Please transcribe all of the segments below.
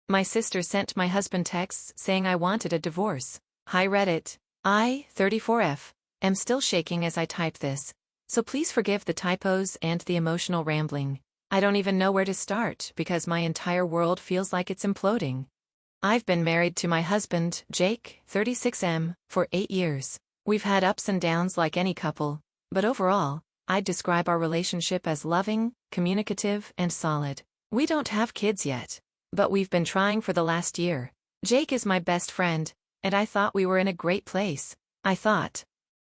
My sister sent my husband texts saying I wanted a divorce. Hi Reddit. I, 34F, am still shaking as I type this, so please forgive the typos and the emotional rambling. I don't even know where to start because my entire world feels like it's imploding. I've been married to my husband, Jake, 36M, for 8 years. We've had ups and downs like any couple, but overall, I'd describe our relationship as loving, communicative, and solid. We don't have kids yet, but we've been trying for the last year. Jake is my best friend, and I thought we were in a great place. I thought.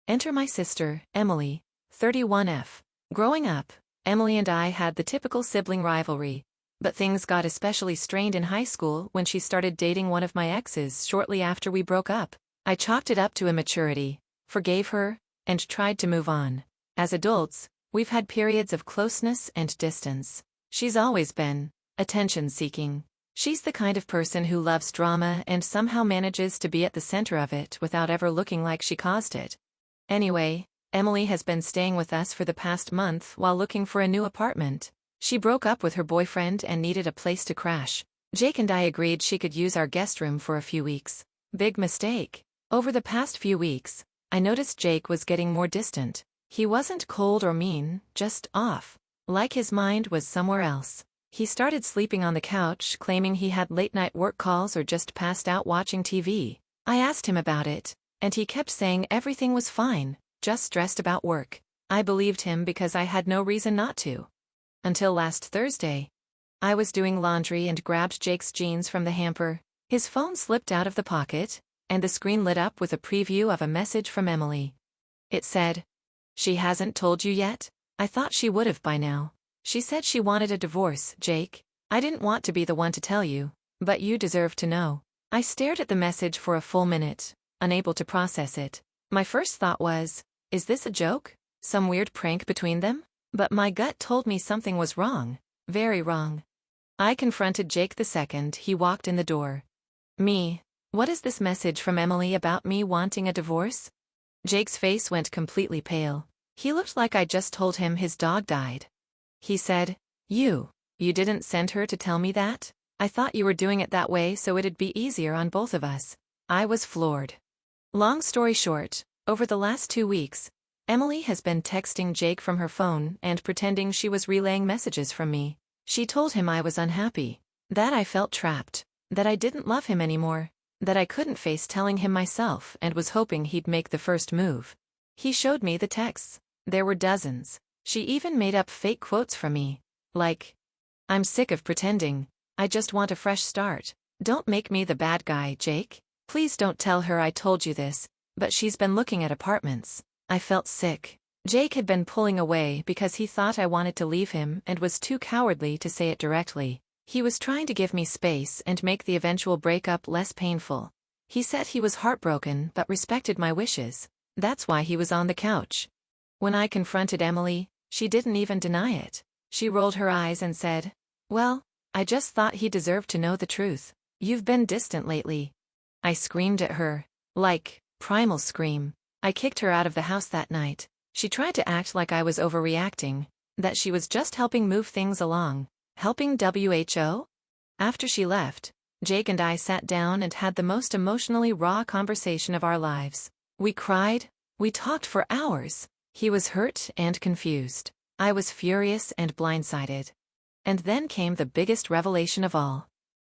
Enter my sister, Emily, 31F. Growing up, Emily and I had the typical sibling rivalry, but things got especially strained in high school when she started dating one of my exes shortly after we broke up. I chalked it up to immaturity, forgave her, and tried to move on. As adults, we've had periods of closeness and distance. She's always been attention-seeking. She's the kind of person who loves drama and somehow manages to be at the center of it without ever looking like she caused it. Anyway, Emily has been staying with us for the past month while looking for a new apartment. She broke up with her boyfriend and needed a place to crash. Jake and I agreed she could use our guest room for a few weeks. Big mistake. Over the past few weeks, I noticed Jake was getting more distant. He wasn't cold or mean, just off. Like his mind was somewhere else. He started sleeping on the couch, claiming he had late-night work calls or just passed out watching TV. I asked him about it, and he kept saying everything was fine, just stressed about work. I believed him because I had no reason not to. Until last Thursday. I was doing laundry and grabbed Jake's jeans from the hamper. His phone slipped out of the pocket, and the screen lit up with a preview of a message from Emily. It said, "She hasn't told you yet? I thought she would have by now. She said she wanted a divorce, Jake. I didn't want to be the one to tell you, but you deserve to know." I stared at the message for a full minute, unable to process it. My first thought was, is this a joke? Some weird prank between them? But my gut told me something was wrong. Very wrong. I confronted Jake the second he walked in the door. Me. What is this message from Emily about me wanting a divorce? Jake's face went completely pale. He looked like I just told him his dog died. He said, You didn't send her to tell me that? I thought you were doing it that way so it'd be easier on both of us. I was floored. Long story short, over the last 2 weeks, Emily has been texting Jake from her phone and pretending she was relaying messages from me. She told him I was unhappy, that I felt trapped, that I didn't love him anymore, that I couldn't face telling him myself and was hoping he'd make the first move. He showed me the texts. There were dozens. She even made up fake quotes from me, like, "I'm sick of pretending. I just want a fresh start. Don't make me the bad guy, Jake. Please don't tell her I told you this, but she's been looking at apartments." I felt sick. Jake had been pulling away because he thought I wanted to leave him and was too cowardly to say it directly. He was trying to give me space and make the eventual breakup less painful. He said he was heartbroken but respected my wishes. That's why he was on the couch. When I confronted Emily, she didn't even deny it. She rolled her eyes and said, "Well, I just thought he deserved to know the truth. You've been distant lately." I screamed at her. Like, primal scream. I kicked her out of the house that night. She tried to act like I was overreacting, that she was just helping move things along. Helping WHO? After she left, Jake and I sat down and had the most emotionally raw conversation of our lives. We cried. We talked for hours. He was hurt and confused. I was furious and blindsided. And then came the biggest revelation of all.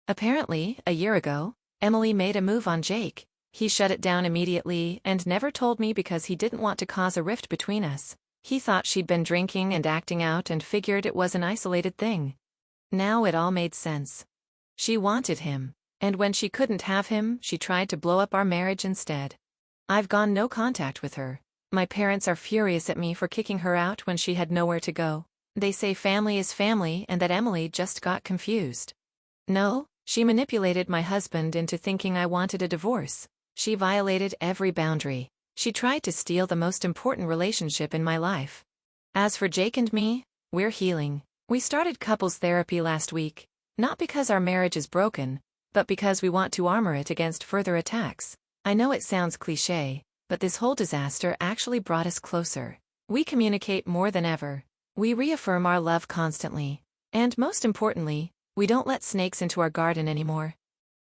Apparently, a year ago, Emily made a move on Jake. He shut it down immediately and never told me because he didn't want to cause a rift between us. He thought she'd been drinking and acting out and figured it was an isolated thing. Now it all made sense. She wanted him, and when she couldn't have him, she tried to blow up our marriage instead. I've gone no contact with her. My parents are furious at me for kicking her out when she had nowhere to go. They say family is family and that Emily just got confused. No, she manipulated my husband into thinking I wanted a divorce. She violated every boundary. She tried to steal the most important relationship in my life. As for Jake and me, we're healing. We started couples therapy last week, not because our marriage is broken, but because we want to armor it against further attacks. I know it sounds cliché, but this whole disaster actually brought us closer. We communicate more than ever. We reaffirm our love constantly. And most importantly, we We don't let snakes into our garden anymore.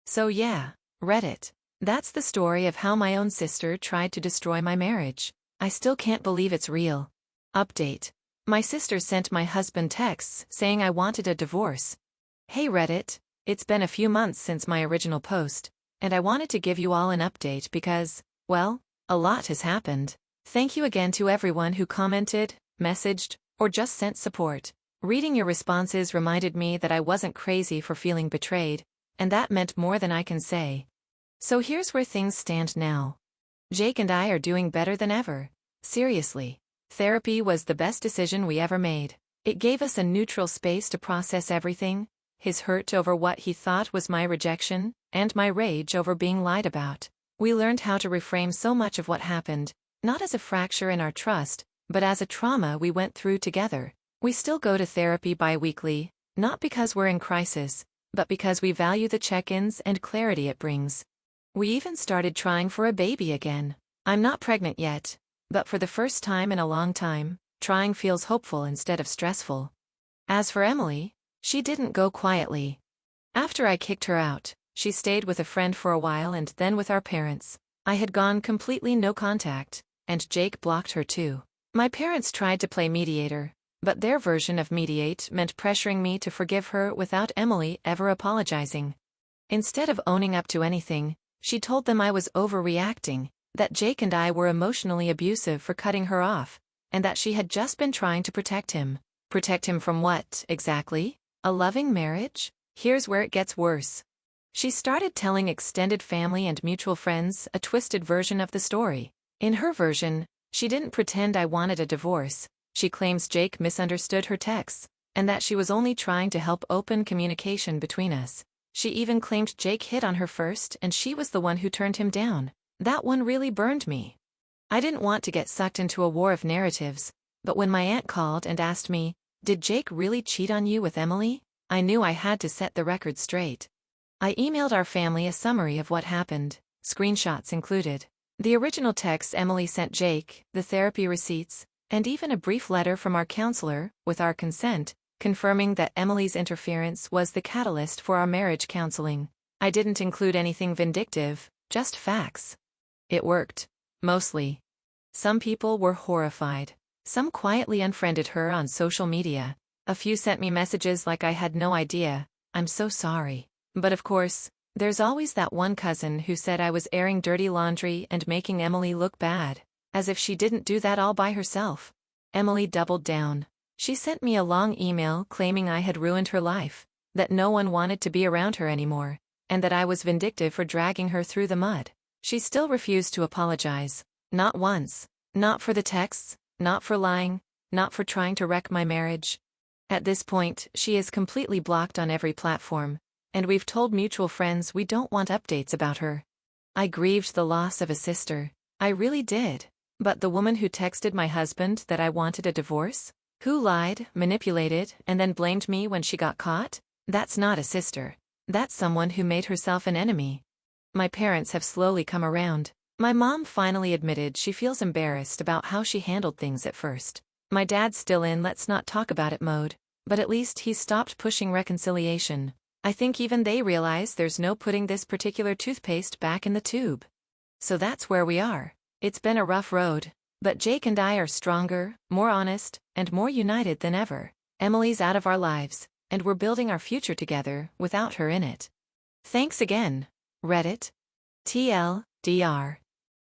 So yeah, Reddit. That's the story of how my own sister tried to destroy my marriage. I still can't believe it's real. Update. My sister sent my husband texts saying I wanted a divorce. Hey Reddit, it's been a few months since my original post, and I wanted to give you all an update because, well, a lot has happened. Thank you again to everyone who commented, messaged, or just sent support. Reading your responses reminded me that I wasn't crazy for feeling betrayed, and that meant more than I can say. So here's where things stand now. Jake and I are doing better than ever. Seriously. Therapy was the best decision we ever made. It gave us a neutral space to process everything, his hurt over what he thought was my rejection, and my rage over being lied about. We learned how to reframe so much of what happened, not as a fracture in our trust, but as a trauma we went through together. We still go to therapy bi-weekly, not because we're in crisis, but because we value the check-ins and clarity it brings. We even started trying for a baby again. I'm not pregnant yet, but for the first time in a long time, trying feels hopeful instead of stressful. As for Emily, she didn't go quietly. After I kicked her out, she stayed with a friend for a while and then with our parents. I had gone completely no contact, and Jake blocked her too. My parents tried to play mediator, but their version of mediate meant pressuring me to forgive her without Emily ever apologizing. Instead of owning up to anything, she told them I was overreacting, that Jake and I were emotionally abusive for cutting her off, and that she had just been trying to protect him. Protect him from what, exactly? A loving marriage? Here's where it gets worse. She started telling extended family and mutual friends a twisted version of the story. In her version, she didn't pretend I wanted a divorce. She claims Jake misunderstood her texts, and that she was only trying to help open communication between us. She even claimed Jake hit on her first and she was the one who turned him down. That one really burned me. I didn't want to get sucked into a war of narratives, but when my aunt called and asked me, "Did Jake really cheat on you with Emily?" I knew I had to set the record straight. I emailed our family a summary of what happened, screenshots included. The original text Emily sent Jake, the therapy receipts, and even a brief letter from our counselor, with our consent, confirming that Emily's interference was the catalyst for our marriage counseling. I didn't include anything vindictive, just facts. It worked. Mostly. Some people were horrified. Some quietly unfriended her on social media. A few sent me messages like I had no idea, "I'm so sorry." But of course, there's always that one cousin who said I was airing dirty laundry and making Emily look bad, as if she didn't do that all by herself. Emily doubled down. She sent me a long email claiming I had ruined her life, that no one wanted to be around her anymore, and that I was vindictive for dragging her through the mud. She still refused to apologize. Not once. Not for the texts, not for lying, not for trying to wreck my marriage. At this point, she is completely blocked on every platform, and we've told mutual friends we don't want updates about her. I grieved the loss of a sister. I really did. But the woman who texted my husband that I wanted a divorce? Who lied, manipulated, and then blamed me when she got caught? That's not a sister. That's someone who made herself an enemy. My parents have slowly come around. My mom finally admitted she feels embarrassed about how she handled things at first. My dad's still in let's not talk about it mode, but at least he's stopped pushing reconciliation. I think even they realize there's no putting this particular toothpaste back in the tube. So that's where we are. It's been a rough road, but Jake and I are stronger, more honest, and more united than ever. Emily's out of our lives, and we're building our future together without her in it. Thanks again, Reddit. TLDR.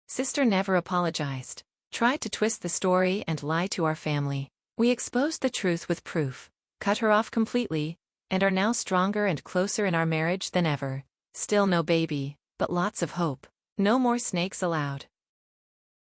Sister never apologized. Tried to twist the story and lie to our family. We exposed the truth with proof, cut her off completely, and are now stronger and closer in our marriage than ever. Still no baby, but lots of hope. No more snakes allowed.